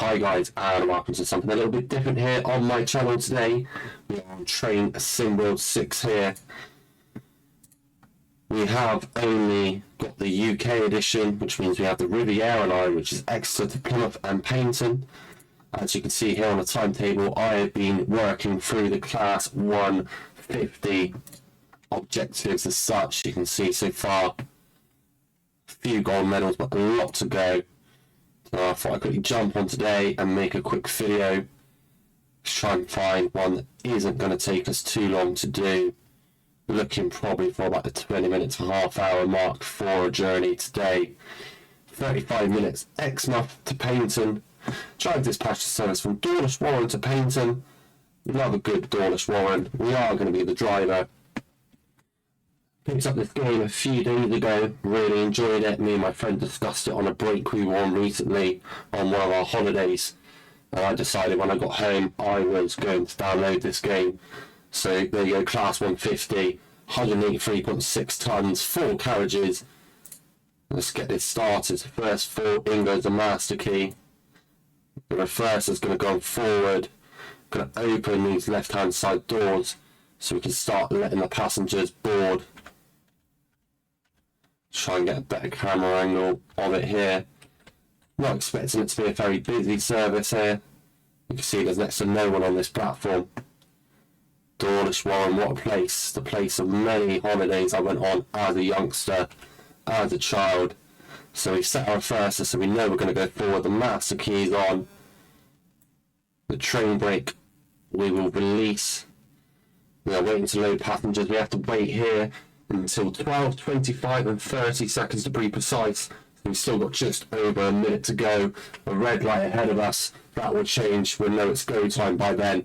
Hi guys, and welcome to something a little bit different here on my channel today. We are on train TSW6 here. We have only got the UK edition, which means we have the Riviera Line, which is Exeter to Plymouth and Paignton. As you can see here on the timetable, I have been working through the Class 150 objectives as such. You can see so far a few gold medals, but a lot to go. So I thought I'd quickly jump on today and make a quick video. Try and find one that isn't going to take us too long to do. Looking probably for about the 20 minutes to half hour mark for a journey today. 35 minutes Exmouth to Paignton. Drive dispatch service from Dawlish Warren to Paignton. Love a good Dawlish Warren. We are going to be the driver. Picked up this game a few days ago, really enjoyed it. Me and my friend discussed it on a break we were on recently on one of our holidays. And I decided when I got home I was going to download this game. So there you go, Class 150, 183.6 tonnes, 4 carriages. Let's get this started. First 4, in goes the master key. The reverse is going to go forward. Going to open these left hand side doors so we can start letting the passengers board. Try and get a better camera angle of it here. Not expecting it to be a very busy service here. You can see there's next to no one on this platform. Dawlish Warren, what a place. The place of many holidays I went on as a youngster, as a child. So we set our reverser so we know we're going to go forward. The master key is on. The train brake we will release. We are waiting to load passengers. We have to wait here until 12, 25 and 30 seconds to be precise. We've still got just over a minute to go. A red light ahead of us. That will change. We'll know it's go time by then.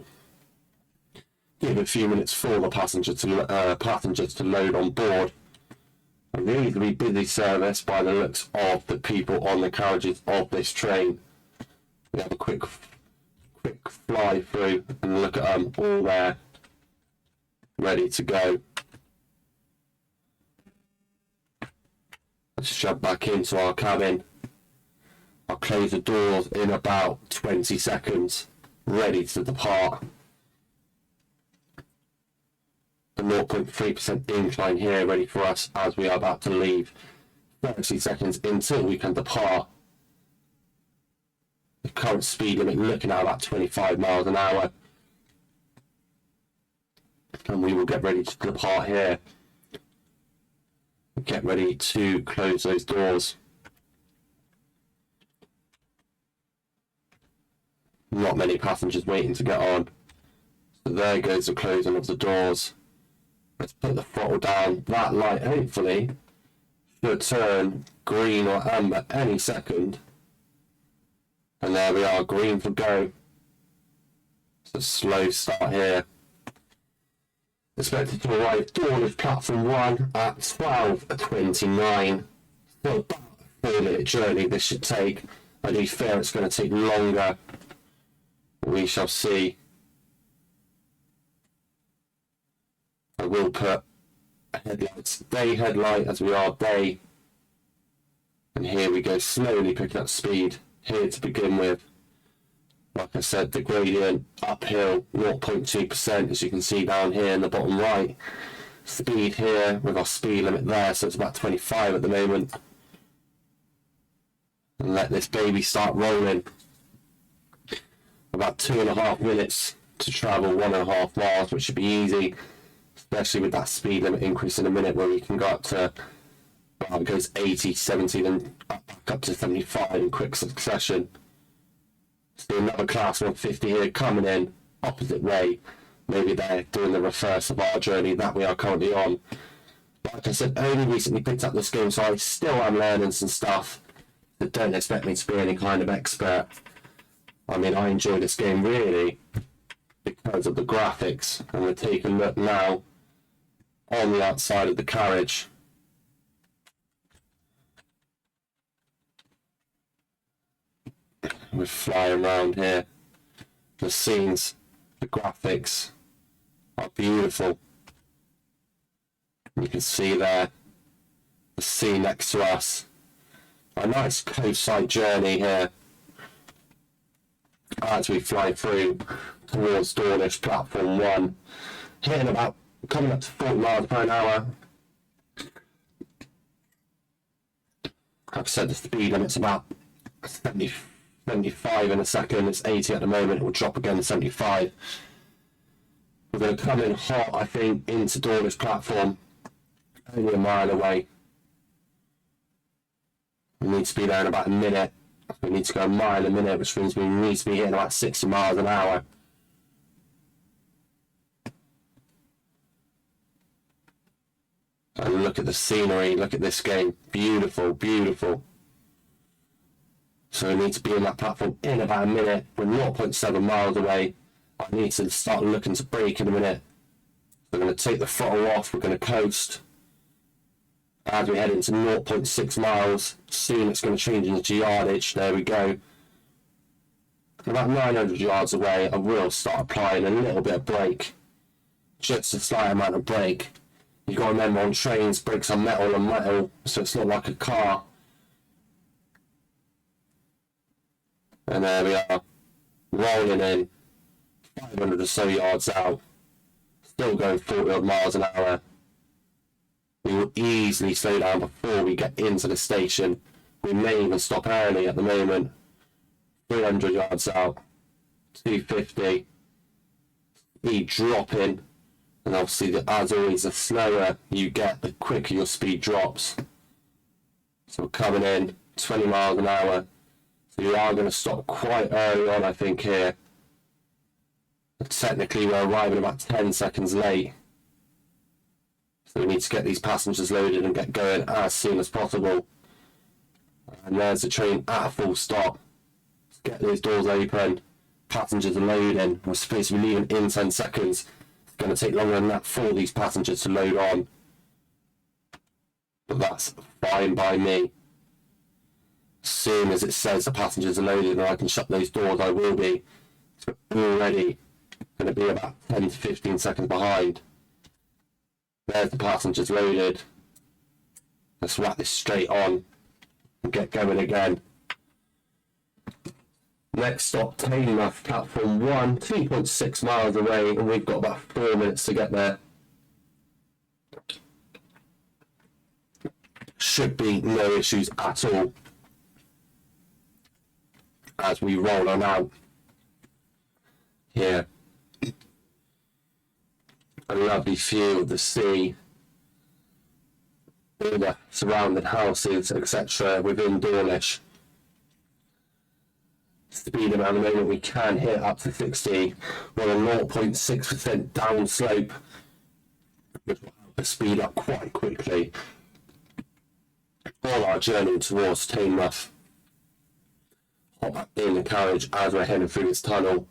Give a few minutes for the passengers to load on board. A reasonably busy service by the looks of the people on the carriages of this train. We have a quick fly through and look at them all there, ready to go. Let's jump back into our cabin. I'll close the doors in about 20 seconds, ready to depart. The 0.3% incline here ready for us as we are about to leave. 30 seconds until we can depart. The current speed limit looking at about 25 miles an hour. And we will get ready to depart here. Get ready to close those doors. Not many passengers waiting to get on. So there goes the closing of the doors. Let's put the throttle down. That light hopefully should turn green or amber any second. And there we are, green for go. It's a slow start here. Expected to arrive Dawlish Platform 1 at 12:29. So about a 4-minute journey this should take. I do fear it's going to take longer. We shall see. I will put headlights, day headlight as we are day. And here we go, slowly picking up speed here to begin with. Like I said, the gradient uphill 0.2%, as you can see down here in the bottom right. Speed here with our speed limit there, so it's about 25 at the moment. And let this baby start rolling. About 2.5 minutes to travel 1.5 miles, which should be easy, especially with that speed limit increase in a minute where we can go up to, well, it goes 80, 70, then back up to 75 in quick succession. So another Class 150 here coming in, opposite way. Maybe they're doing the reverse of our journey that we are currently on. Like I said, only recently picked up this game, so I still am learning some stuff. But don't expect me to be any kind of expert. I mean, I enjoy this game really because of the graphics. And we'll take a look now on the outside of the carriage. We're flying around here. The scenes, the graphics are beautiful. You can see there the sea next to us. A nice coastside journey here. as we fly through towards Dawlish platform 1, hitting about coming up to 40 miles per hour. Like I said, the speed limit's about 75 in a second. It's 80 at the moment. It will drop again to 75. We're going to come in hot, I think, into Dawlish platform, only a mile away. We need to be there in about a minute. We need to go a mile a minute, which means we need to be hitting about 60 miles an hour. And look at the scenery, look at this game. Beautiful, beautiful. So we need to be on that platform in about a minute. We're 0.7 miles away. I need to start looking to brake in a minute. We're going to take the throttle off, we're going to coast. As we head into 0.6 miles, soon it's going to change into yardage. There we go. About 900 yards away, I will start applying a little bit of brake. Just a slight amount of brake. You've got to remember, on trains, brakes are metal and metal, so it's not like a car. And there we are, rolling in, 500 or so yards out, still going 40 odd miles an hour. We will easily slow down before we get into the station. We may even stop early at the moment. 300 yards out, 250, speed dropping, and obviously as always the slower you get, the quicker your speed drops. So we're coming in 20 miles an hour, so we are going to stop quite early on, I think, here. Technically we're arriving about 10 seconds late. So we need to get these passengers loaded and get going as soon as possible. And there's the train at a full stop. Let's get those doors open. Passengers are loading. We're supposed to be leaving in 10 seconds. It's going to take longer than that for these passengers to load on. But that's fine by me. As soon as it says the passengers are loaded and I can shut those doors, I will be. So we're already going to be about 10 to 15 seconds behind. There's the passengers loaded. Let's wrap this straight on and get going again. Next stop, Exmouth, platform 1, 2.6 miles away, and we've got about 4 minutes to get there. Should be no issues at all as we roll on out here. A lovely view of the sea, all the surrounding houses, etc. within Dawlish. Speed around the moment we can hit up to 60. We're on 0.6% downslope, which will help us speed up quite quickly on our journey towards Exmouth. Hop back in the carriage as we're heading through this tunnel.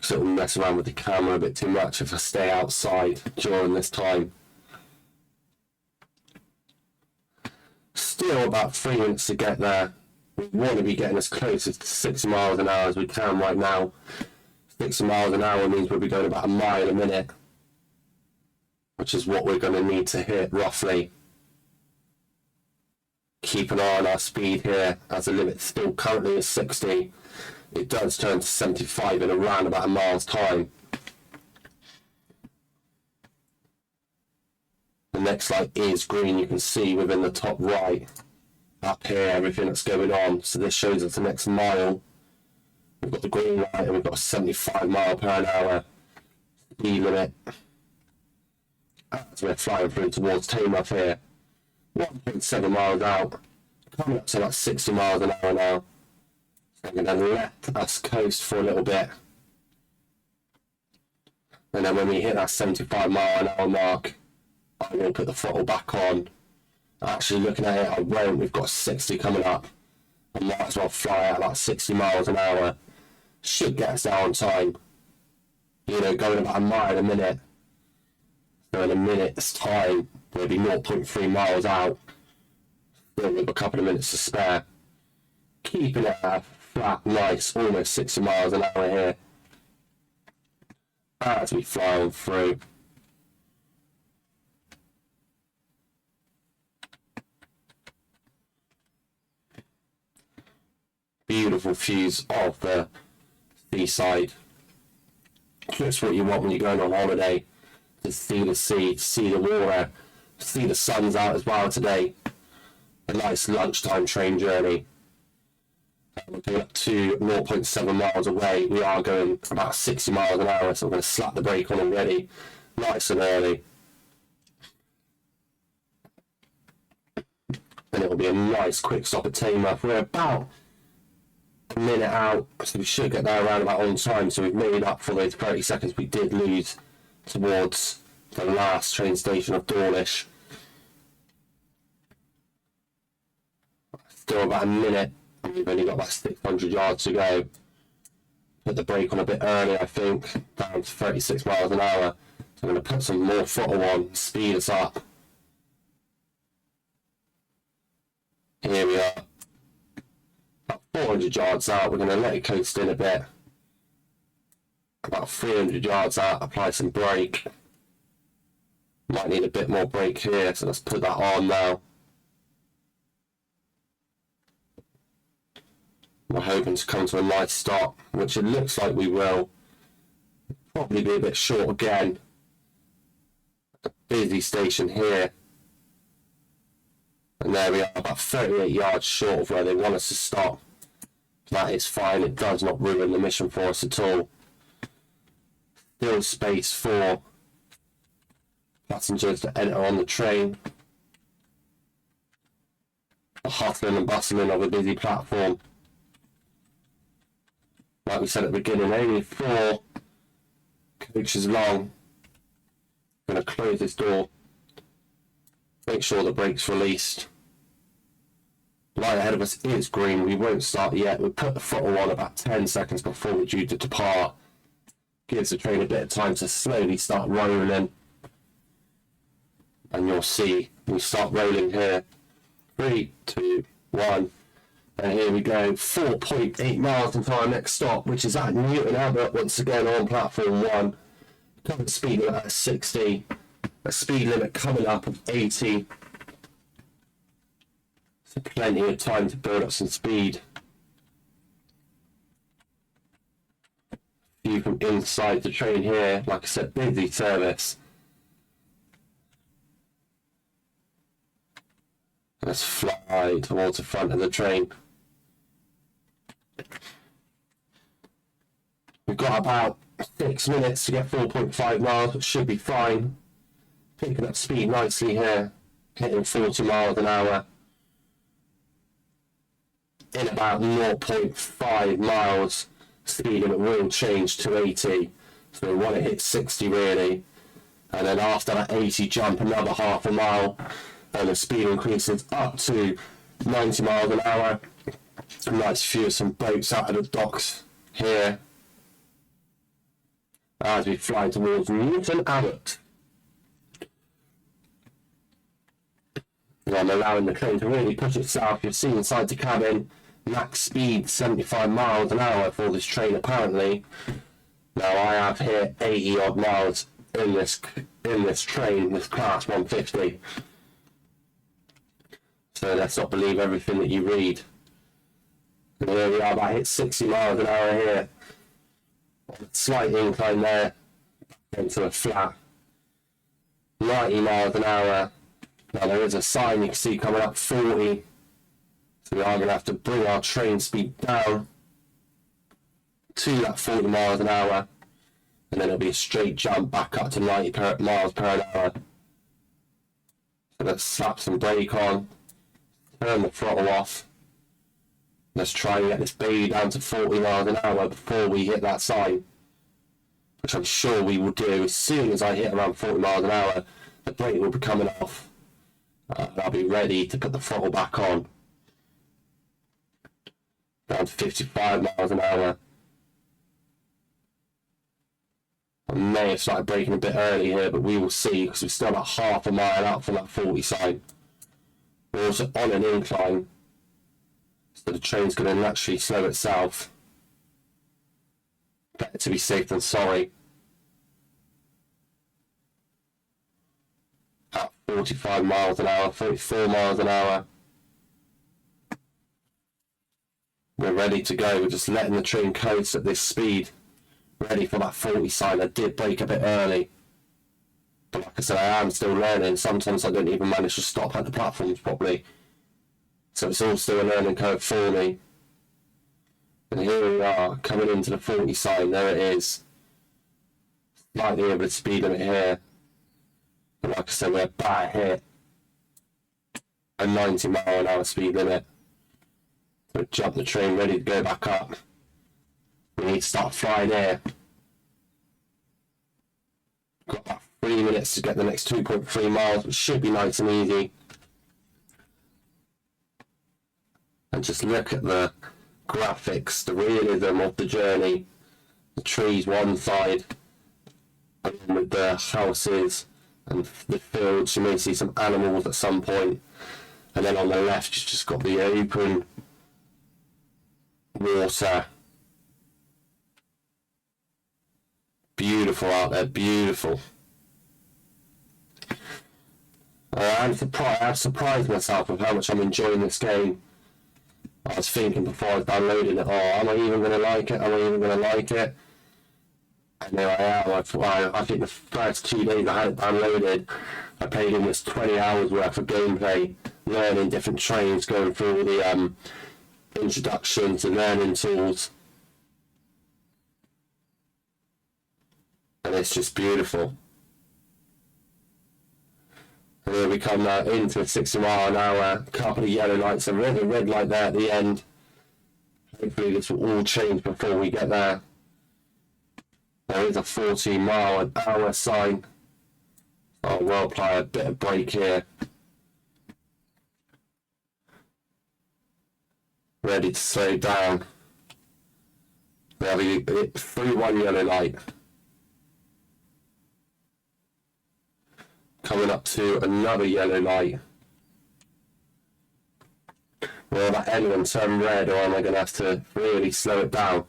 Sort of mess around with the camera a bit too much if I stay outside during this time. Still about 3 minutes to get there. We want to be getting as close to 60 miles an hour as we can right now. 60 miles an hour means we'll be going about a mile a minute, which is what we're going to need to hit roughly. Keep an eye on our speed here as the limit still currently is 60. It does turn to 75 in around about a mile's time. The next light is green, you can see within the top right. Up here, everything that's going on. So this shows us the next mile. We've got the green light and we've got a 75 mile per hour speed limit. As we're flying through towards Exmouth here. 1.7 miles out. Coming up to about 60 miles an hour now. I'm going to let us coast for a little bit. And then when we hit that 75 mile an hour mark, I will put the throttle back on. Actually, looking at it, I won't. We've got 60 coming up. I might as well fly at about 60 miles an hour. Should get us there on time. You know, going about a mile a minute. So in a minute's time, we'll be 0.3 miles out. Still with a couple of minutes to spare. Keeping it at flat, nice, almost 60 miles an hour here. As we fly on through. Beautiful views of the seaside. Just what you want when you're going on holiday, to see the sea, see the water, see the sun's out as well today. A nice lunchtime train journey. We're going up to 0.7 miles away. We are going about 60 miles an hour, so we're going to slap the brake on already, nice and early. And it will be a nice quick stop at Teignmouth. We're about a minute out, so we should get there around about on time. So we've made up for those 30 seconds we did lose towards the last train station of Dawlish. Still about a minute. We've only got about 600 yards to go. Put the brake on a bit early, I think, down to 36 miles an hour. So I'm going to put some more throttle on, speed us up. Here we are. About 400 yards out, we're going to let it coast in a bit. About 300 yards out, apply some brake. Might need a bit more brake here, so let's put that on now. We're hoping to come to a nice stop, which it looks like we will. Probably be a bit short again. A busy station here. And there we are, about 38 yards short of where they want us to stop. That is fine, it does not ruin the mission for us at all. Still space for passengers to enter on the train. The hustling and bustling of a busy platform. Like we said at the beginning, only 4 coaches long. I'm going to close this door. Make sure the brake's released. Light ahead of us is green. We won't start yet. We'll put the throttle on about 10 seconds before we're due to depart. Gives the train a bit of time to slowly start rolling. And you'll see we start rolling here. 3, 2, 1. And here we go. 4.8 miles until our next stop, which is at Newton Abbot once again on platform 1. Current speed limit at 60. A speed limit coming up of 80. So plenty of time to build up some speed. View from inside the train here, like I said, busy service. Let's fly towards the front of the train. We've got about 6 minutes to get 4.5 miles, which should be fine. Picking up speed nicely here, hitting 40 miles an hour. In about 0.5 miles, speed limit will change to 80. So we want to hit 60 really. And then after that 80 jump, another half a mile. And the speed increases up to 90 miles an hour. A nice view of some boats out of the docks here. As we fly towards Newton Abbot. And I'm allowing the train to really push itself. You'll see inside the cabin, max speed 75 miles an hour for this train apparently. Now I have here 80 odd miles in this train, this class 150. So let's not believe everything that you read. And here we are, about hit 60 miles an hour here. Slight incline there, into a flat. 90 miles an hour. Now there is a sign you can see coming up 40. So we are going to have to bring our train speed down to that 40 miles an hour. And then it'll be a straight jump back up to 90 miles per hour. So let's slap some brake on. Turn the throttle off. Let's try and get this baby down to 40 miles an hour before we hit that sign. Which I'm sure we will do. As soon as I hit around 40 miles an hour, the brake will be coming off. And I'll be ready to put the throttle back on. Down to 55 miles an hour. I may have started braking a bit early here, but we will see because we're still about half a mile out from that 40 sign. We're also on an incline, so the train's going to naturally slow itself. Better to be safe than sorry. At 45 miles an hour, 44 miles an hour. We're ready to go. We're just letting the train coast at this speed, ready for that 40 sign. I did brake a bit early, but like I said, I am still learning. Sometimes I don't even manage to stop at the platforms properly, so it's all still a learning curve for me. And here we are, coming into the 40 sign. There it is. Slightly over the speed limit here. But like I said, we're about to hit a 90-mile-an-hour speed limit. So jump the train, ready to go back up. We need to start flying here. Got about 3 minutes to get the next 2.3 miles, which should be nice and easy. And just look at the graphics, the realism of the journey. The trees one side, and with the houses and the fields, you may see some animals at some point. And then on the left, you've just got the open water. Beautiful out there, beautiful. I've surprised myself with how much I'm enjoying this game. I was thinking before I was downloading it, oh, am I even going to like it? Am I even going to like it? And there I am. I think the first 2 days I had it downloaded, I played almost 20 hours worth of gameplay, learning different trains, going through the introduction to learning tools. And it's just beautiful. And here we come now into a 60 mile an hour, couple of yellow lights, and there's a red light there at the end. Hopefully this will all change before we get there. There is a 40 mile an hour sign. Oh, we'll apply a bit of brake here. Ready to slow down. There we go, through one yellow light. Coming up to another yellow light. Will that end one turn red, or am I going to have to really slow it down?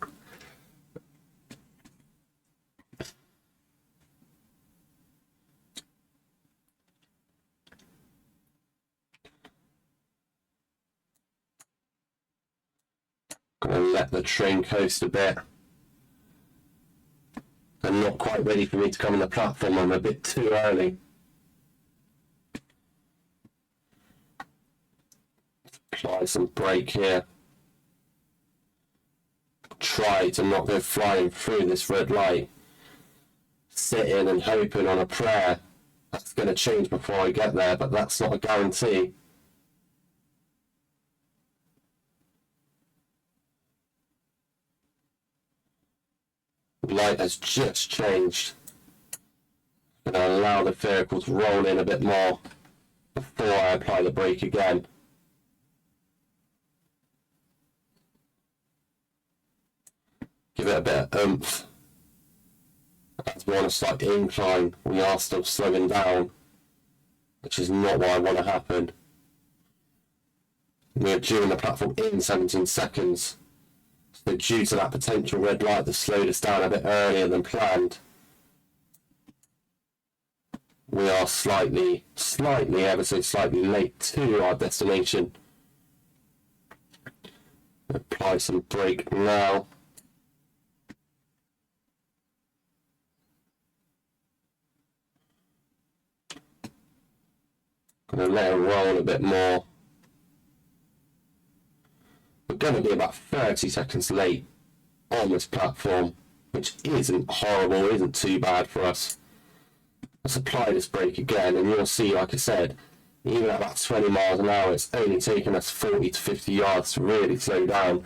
Going to let the train coast a bit. They're not quite ready for me to come on the platform. I'm a bit too early. Apply some brake here. Try to not go flying through this red light. Sitting and hoping on a prayer that's going to change before I get there, but that's not a guarantee. The light has just changed. I'm going to allow the vehicle to roll in a bit more before I apply the brake again. Give it a bit of oomph. As we're on a slight incline, we are still slowing down, which is not what I want to happen. We're due on the platform in 17 seconds. So due to that potential red light that slowed us down a bit earlier than planned, we are ever so slightly late to our destination. Apply some brake now. Going to let it roll a bit more. We're going to be about 30 seconds late on this platform, which isn't horrible, isn't too bad for us. Let's apply this brake again, and you'll see, like I said, even at about 20 miles an hour, it's only taking us 40 to 50 yards to really slow down.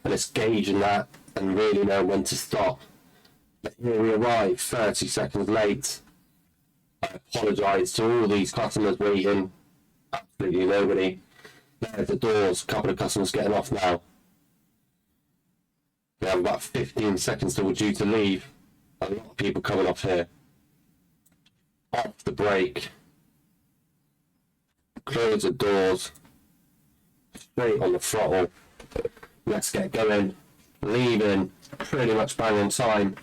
And it's gauging that and really know when to stop. But here we arrive, 30 seconds late. I apologise to all these customers waiting. Absolutely nobody. There's the doors, a couple of customers getting off now. We have about 15 seconds till we're due to leave. A lot of people coming off here. Off the brake. Close the doors. Straight on the throttle. Let's get going. Leaving pretty much bang on time.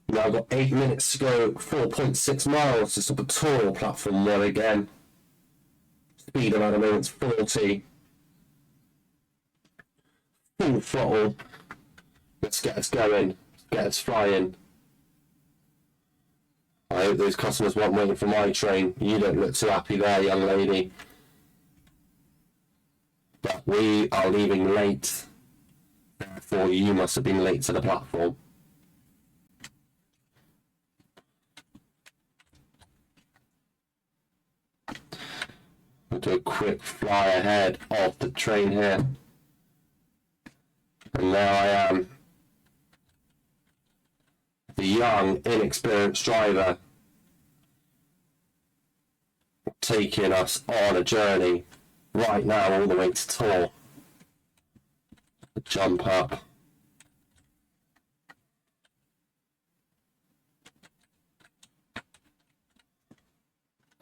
Now I've got 8 minutes to go, 4.6 miles to stop at Toriel platform 1 again. Speed of at the moment's 40. full throttle. Let's get us going, get us flying. I hope those customers weren't waiting for my train. You don't look too happy there, young lady. But we are leaving late. Therefore, you must have been late to the platform. We'll do a quick fly ahead of the train here. And there I am. The young, inexperienced driver taking us on a journey right now all the way to Tor. Jump up.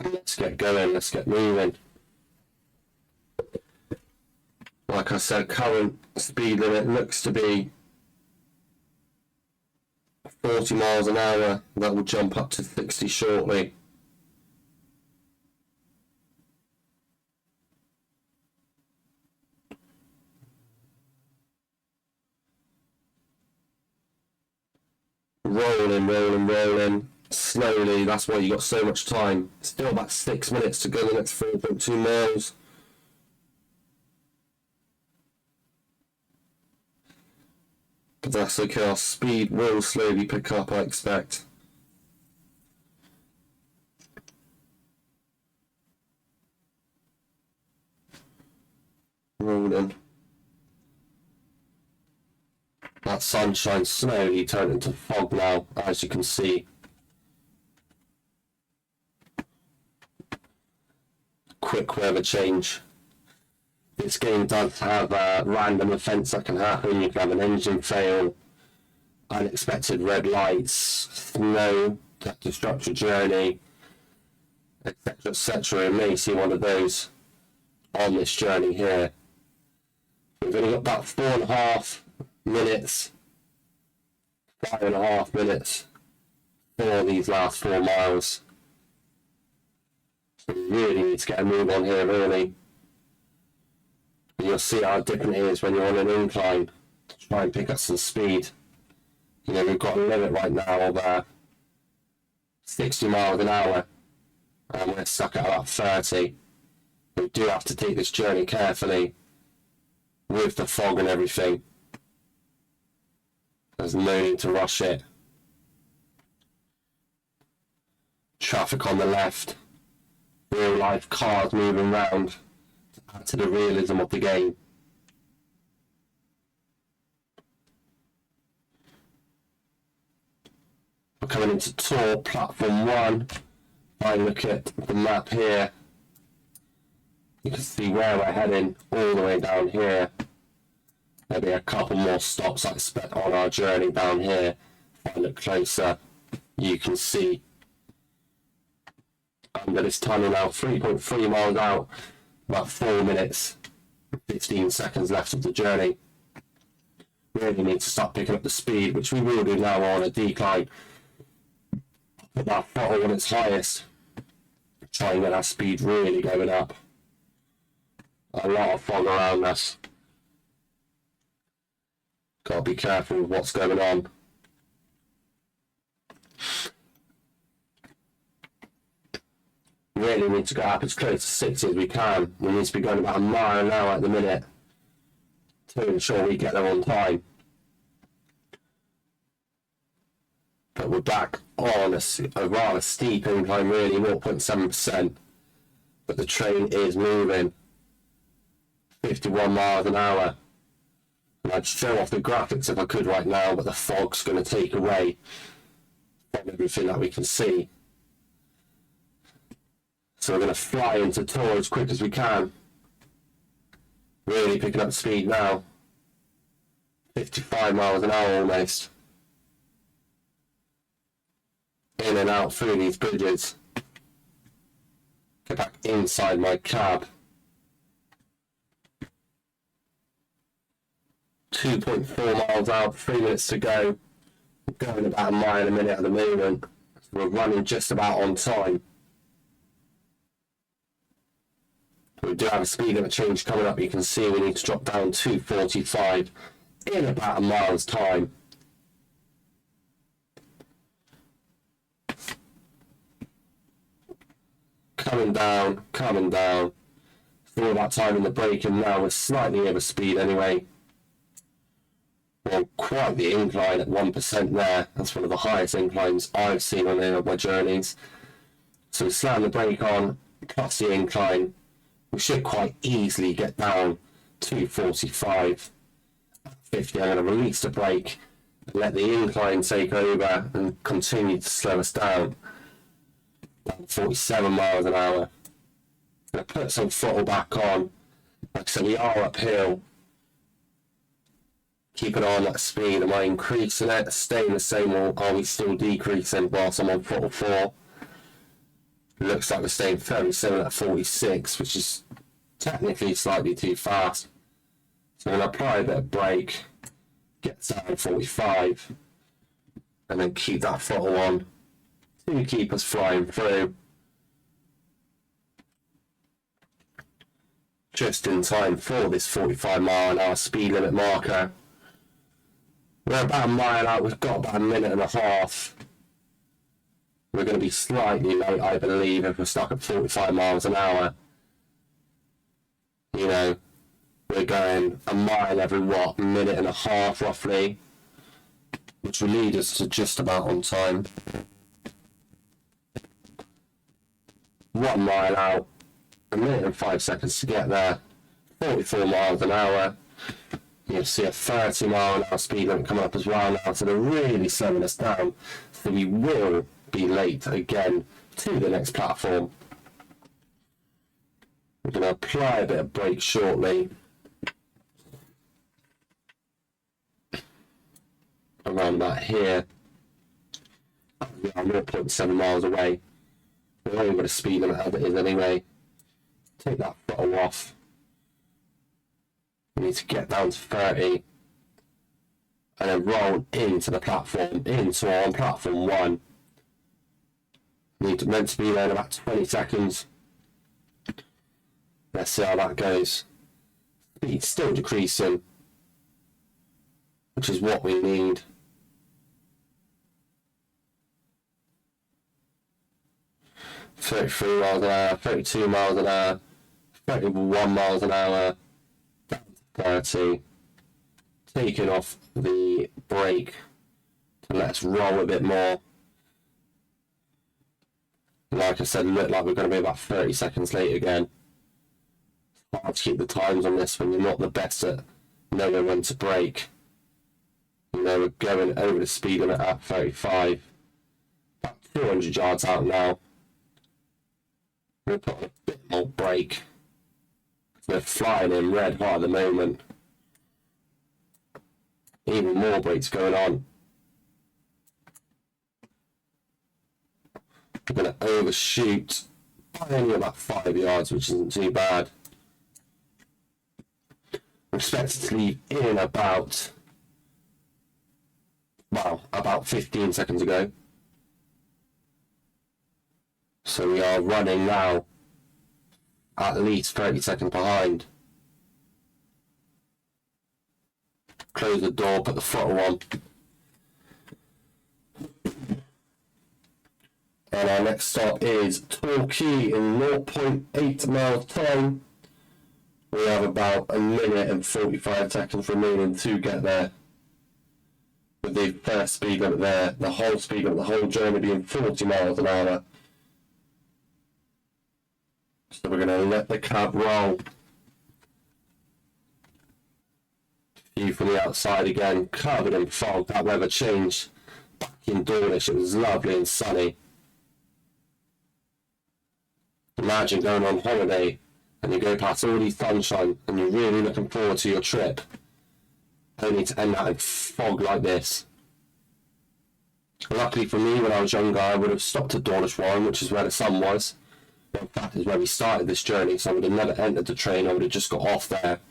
Let's get going, let's get moving. Like I said, current speed limit looks to be 40 miles an hour. That will jump up to 60 shortly. Rolling, rolling, rolling. Slowly, that's why you got so much time. Still about 6 minutes to go the next 4.2 miles. But that's okay, our speed will slowly pick up, I expect. Rolling. That sunshine slowly turned into fog now, as you can see. Quick weather change. This game does have random events that can happen. You can have an engine fail, unexpected red lights, snow that disrupts your journey, etc., etc. You may see one of those on this journey here. We've only got about 4.5 minutes, 5.5 minutes for these last 4 miles. So we really need to get a move on here, really. And you'll see how different it is when you're on an incline to try and pick up some speed. You know, we've got a limit right now of 60 miles an hour, and we're stuck at about 30. We do have to take this journey carefully with the fog and everything. There's no need to rush it. Traffic on the left. Real life cars moving around to add to the realism of the game. We're coming into Tor platform 1. If I look at the map here, you can see where we're heading all the way down here. There'll be a couple more stops I expect on our journey down here. If I look closer, you can see under this tunnel now, 3.3 miles out, about 4 minutes, 15 seconds left of the journey. Really need to start picking up the speed, which we will do now on a decline. Put that throttle when it's highest. Try and get that speed really going up. A lot of fog around us. Got to be careful with what's going on. Really need to go up as close to 60 as we can. We need to be going about a mile an hour at the minute to ensure we get there on time. But we're back on a rather steep incline, really, 0.7%. But the train is moving 51 miles an hour. And I'd show off the graphics if I could right now, but the fog's going to take away from everything that we can see. So we're going to fly into Tor as quick as we can. Really picking up speed now. 55 miles an hour almost. In and out through these bridges. Get back inside my cab. 2.4 miles out, 3 minutes to go. We're going about a mile a minute at the moment. So we're running just about on time. We do have a speed limit change coming up. You can see we need to drop down to 45 in about a mile's time. Coming down, coming down. All that time in the braking now, we're slightly over speed anyway. We're on quite the incline at 1% there. That's one of the highest inclines I've seen on any of my journeys. So we slam the brake on, plus the incline. We should quite easily get down to 45. 50, I'm going to release the brake, and let the incline take over and continue to slow us down. 47 miles an hour. I'm going to put some throttle back on. Like I said, we are uphill. Keep it on that speed. Am I increasing it, staying the same, or are we still decreasing whilst I'm on throttle 4? Looks like we're staying fairly similar at 46, which is technically slightly too fast. So I'm going to apply a bit of brake, get down 45, and then keep that throttle on to keep us flying through. Just in time for this 45 mile an hour speed limit marker. We're about a mile out, we've got about a minute and a half. We're going to be slightly late, I believe, if we're stuck at 45 miles an hour. You know, we're going a mile every, what, minute and a half roughly, which will lead us to just about on time. 1 mile out, a minute and 5 seconds to get there, 44 miles an hour. You'll see a 30 mile an hour speed limit coming up as well now, so they're really slowing us down. So we will be late again to the next platform. We're going to apply a bit of brake shortly. Around that here. We are 0.7 miles away. We're only got a speed limit as it is anyway. Take that throttle off. We need to get down to 30 and then roll into the platform, into on platform 1. Meant to be there in about 20 seconds. Let's see how that goes. Speed still decreasing, which is what we need. $33 miles an hour, 32 miles an hour, 31 miles an hour, 30. Taking off the brake to let us roll a bit more. Like I said, look like we're going to be about 30 seconds late again. It's hard to keep the times on this when you're not the best at knowing when to brake. You know, we're going over the speed limit at 35. About 200 yards out now. We're putting a bit more brake. We're flying in red hot at the moment. Even more brakes going on. We're going to overshoot by only about 5 yards, which isn't too bad. We're expected to leave in about, well, about 15 seconds ago. So we are running now at least 30 seconds behind. Close the door, put the throttle on. And our next stop is Torquay in 0.8 miles time. We have about a minute and 45 seconds remaining to get there. With the first speed limit there, the whole speed limit, the whole journey being 40 miles an hour. So we're going to let the cab roll. View from the outside again, covered in fog. That weather changed back in Dawlish. It was lovely and sunny. Imagine going on holiday and you go past all these sunshine and you're really looking forward to your trip, only to end up in fog like this. Luckily for me, when I was younger, I would have stopped at Dawlish Warren, which is where the sun was. But in fact, is where we started this journey, so I would have never entered the train. I would have just got off there.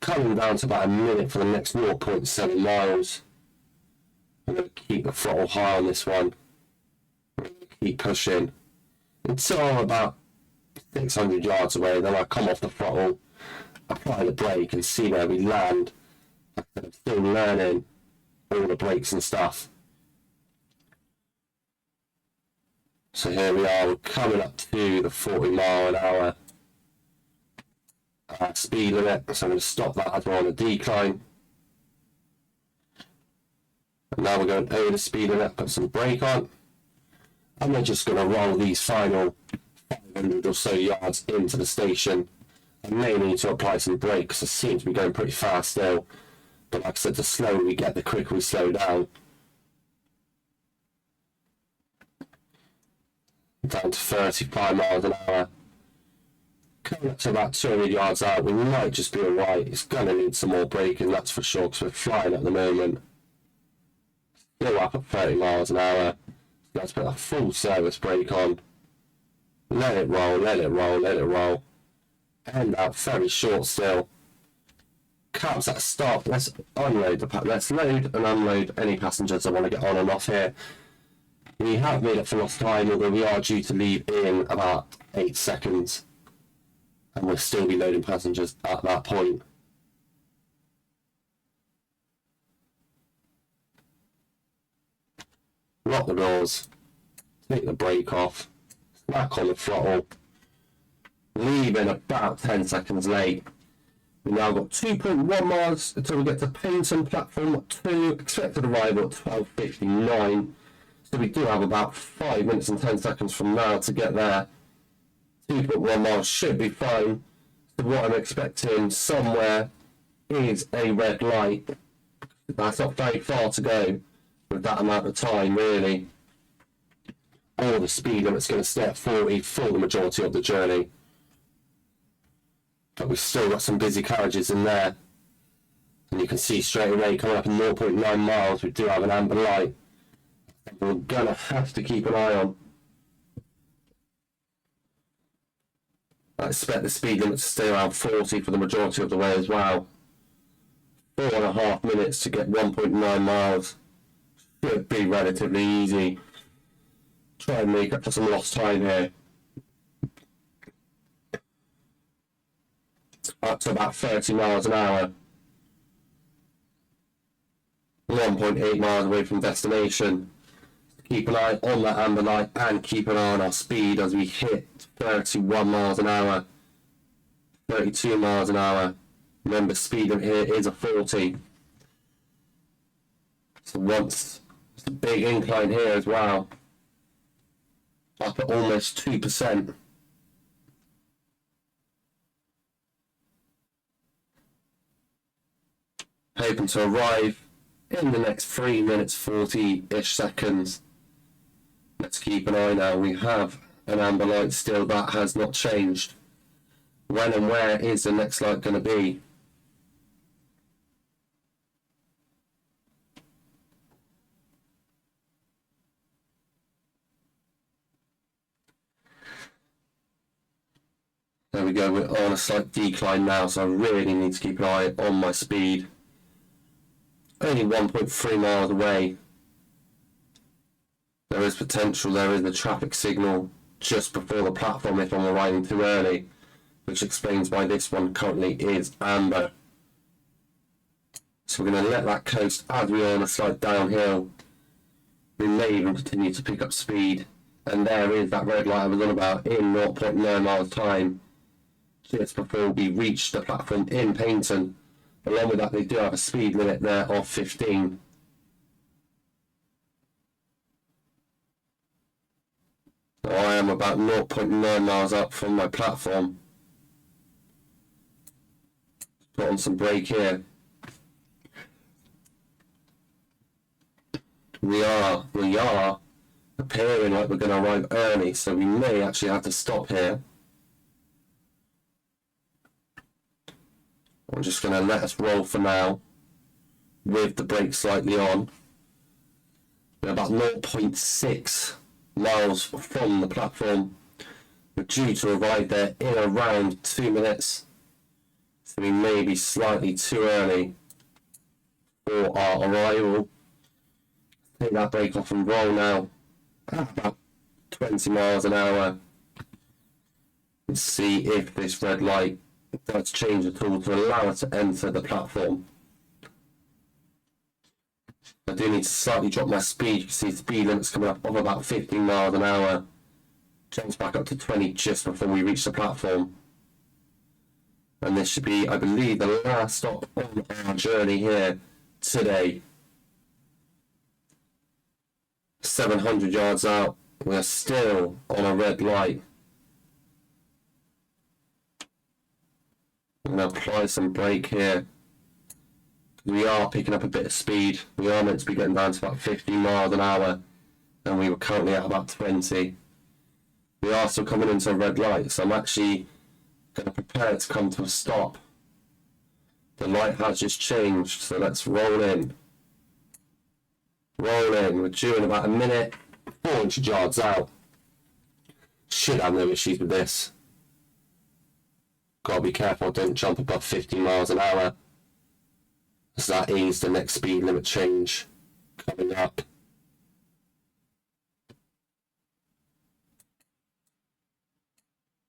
Coming down to about a minute for the next 0.7 miles. I'm going to keep the throttle high on this one. I'm going to keep pushing until I'm about 600 yards away. Then I come off the throttle, apply the brake, and see where we land. I'm still learning all the brakes and stuff. So here we are, we're coming up to the 40 mph speed limit. So I'm going to stop that as we're on a decline. And now we're going over the speed limit, put some brake on. And we're just going to roll these final 500 or so yards into the station. I may need to apply some brake because I seem to be going pretty fast still. But like I said, the slower we get, the quicker we slow down. Down to 35 mph. Coming up to about 200 yards out, we might just be alright. It's going to need some more braking, that's for sure, because we're flying at the moment. Still up at 30 mph. Let's put a full service brake on. Let it roll, let it roll, let it roll. End out very short still. Cabs at a stop. Let's unload let's load and unload any passengers that want to get on and off here. We have made up for lost time, although we are due to leave in about 8 seconds. And we'll still be loading passengers at that point. Lock the doors. Take the brake off. Smack on the throttle. Leaving about 10 seconds late. We now got 2.1 miles until we get to Paignton platform 2, expected arrival at 12:59. So we do have about 5 minutes and 10 seconds from now to get there. 2.1 miles should be fine. So what I'm expecting somewhere is a red light. That's not very far to go with that amount of time, really. Or the speed limit's going to stay at 40 for the majority of the journey. But we've still got some busy carriages in there. And you can see straight away coming up in 0.9 miles, we do have an amber light. We're going to have to keep an eye on. I expect the speed limit to stay around 40 for the majority of the way as well. 4.5 minutes to get 1.9 miles. Should be relatively easy. Try and make up for some lost time here. Up to about 30 miles an hour. 1.8 miles away from destination. Keep an eye on that amber light and keep an eye on our speed as we hit 31 miles an hour. 32 miles an hour. Remember, speed in here is a 40. So once it's a big incline here as well. Up at almost 2%. Hoping to arrive in the next 3 minutes 40-ish seconds. Let's keep an eye now. We have an amber light still, that has not changed. When and where is the next light going to be? There we go, we're on a slight decline now, so I really need to keep an eye on my speed. Only 1.3 miles away. There is potential, there is the traffic signal just before the platform if I'm arriving too early, which explains why this one currently is amber. So we're going to let that coast as we are on a slight downhill. We may even continue to pick up speed, and there is that red light I was on about in 0.9 miles time, just before we reach the platform in Paignton. Along with that, they do have a speed limit there of 15. So I am about 0.9 miles up from my platform. Put on some brake here. We are appearing like we're going to arrive early, so we may actually have to stop here. I'm just going to let us roll for now with the brakes slightly on. We're about 0.6 miles from the platform. We're due to arrive there in around 2 minutes, so we may be slightly too early for our arrival. Take that brake off and roll now at about 20 miles an hour. and see if this red light does change at all to allow it to enter the platform. I do need to slightly drop my speed. You can see speed limit's coming up of about 15 miles an hour. Jumps back up to 20 just before we reach the platform. And this should be, I believe, the last stop on our journey here today. 700 yards out, we're still on a red light. I'm going to apply some brake here. We are picking up a bit of speed. We are meant to be getting down to about 15 miles an hour, and we were currently at about 20. We are still coming into a red light, so I'm actually going to prepare to come to a stop. The light has just changed, so let's roll in. Roll in. We're due in about a minute. 400 yards out. Should have no issues with this. Gotta be careful I don't jump above 50 miles an hour, as that is the next speed limit change coming up.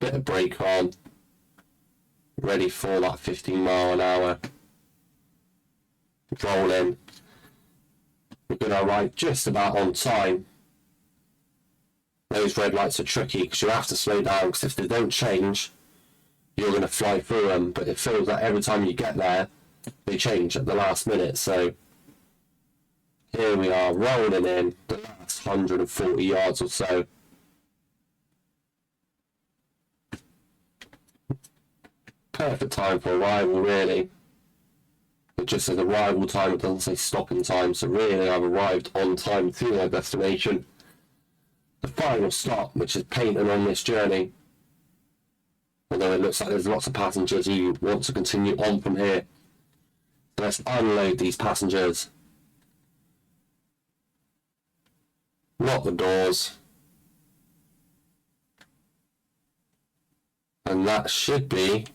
Bit of brake on. Ready for that 15 mile an hour. Roll in. We're going to arrive just about on time. Those red lights are tricky because you have to slow down, because if they don't change, you're going to fly through them. But it feels like every time you get there, they change at the last minute. So here we are rolling in the last 140 yards or so. Perfect time for arrival, really. It just says arrival time, it doesn't say stopping time, so really I've arrived on time to my destination. The final stop, which is Paignton on this journey. Although it looks like there's lots of passengers who want to continue on from here. So let's unload these passengers. Lock the doors. And that should be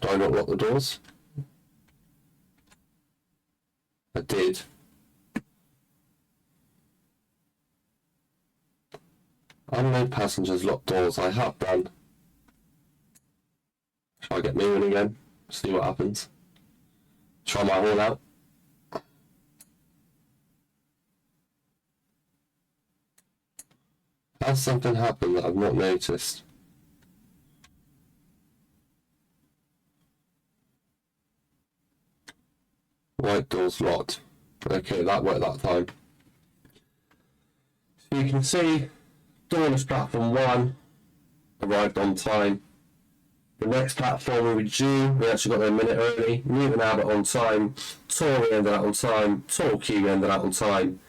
Did I not lock the doors? I did. Unload passengers, lock doors. I have done. Shall I get moving again? See what happens. Try my horn out. Has something happened that I've not noticed? White doors locked. Okay, that worked that time. So you can see Dornish platform 1 arrived on time. The next platform we were due, we actually got there a minute early. Newton Abbot on time. Tor we ended up on time. Torquay we ended up on time.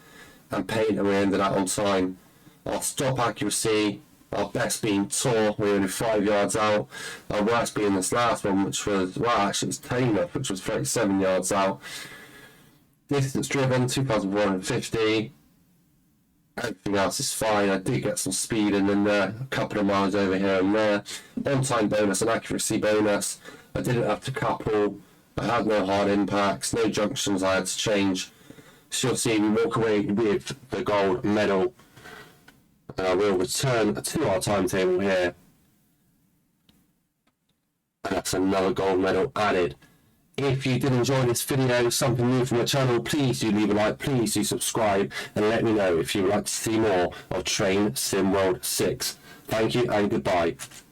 And Paignton we ended up on time. Our stop accuracy, our best being Tor, we were only 5 yards out. Our worst being this last one, which was, well, actually it was Taylor, which was 37 yards out. Distance driven, 2,450. Everything else is fine. I did get some speed in there, a couple of miles over here and there. On-time bonus and accuracy bonus. I didn't have to couple. I had no hard impacts, no junctions I had to change. So you'll see we walk away with the gold medal. And I will return to our timetable here. And that's another gold medal added. If you did enjoy this video, something new from the channel, please do leave a like, please do subscribe, and let me know if you would like to see more of Train Sim World 6. Thank you and goodbye.